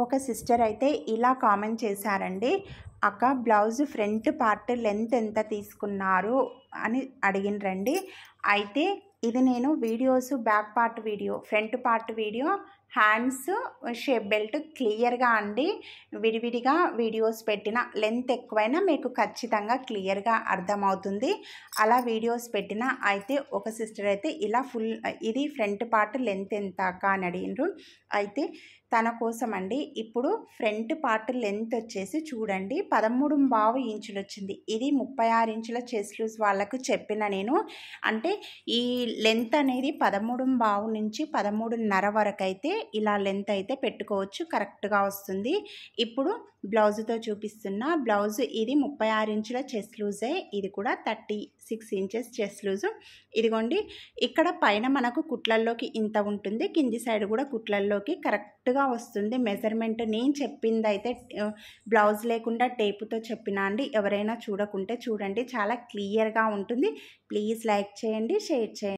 ఒక సిస్టర్ అయితే ఇలా కామెంట్ చేశారండి. అక్క బ్లౌజ్ ఫ్రంట్ పార్ట్ లెంత్ ఎంత తీసుకున్నారు అని అడిగినరండి. అయితే ఇది నేను videos back part video, front part video, hands shape belt క్లియర్గా అండి విడివిడిగా వీడియోస్ పెట్టిన. లెంత్ ఎక్కువైనా మీకు ఖచ్చితంగా క్లియర్గా అర్థమవుతుంది. అలా వీడియోస్ పెట్టిన. అయితే ఒక సిస్టర్ అయితే ఇలా ఇది ఫ్రంట్ పార్ట్ లెంత్ ఎంత అక్క అని అడిగినారు. అయితే తన కోసం అండి ఇప్పుడు ఫ్రంట్ పార్ట్ లెంత్ వచ్చేసి చూడండి 13.5 ఇంచులు వచ్చింది. ఇది 36 ఇంచుల చెస్ట్ లూజ్ వాళ్ళకు చెప్పిన నేను. అంటే ఈ లెంత్ అనేది 13.5 నుంచి 13.5 వరకు అయితే ఇలా లెంత్ అయితే పెట్టుకోవచ్చు, కరెక్ట్గా వస్తుంది. ఇప్పుడు బ్లౌజ్తో చూపిస్తున్న. బ్లౌజ్ ఇది 36 ఇంచుల చెస్ట్ లూజే, ఇది కూడా 36 ఇంచెస్ చెస్ట్ లూజు. ఇదిగోండి ఇక్కడ పైన మనకు కుట్లల్లోకి ఇంత ఉంటుంది, కింది సైడ్ కూడా కుట్లల్లోకి కరెక్ట్గా వస్తుంది మెజర్మెంట్. నేను చెప్పింది అయితే బ్లౌజ్ లేకుండా టేపుతో చెప్పినా అండి. ఎవరైనా చూడకుంటే చూడండి, చాలా క్లియర్గా ఉంటుంది. ప్లీజ్ లైక్ చేయండి, షేర్ చేయండి.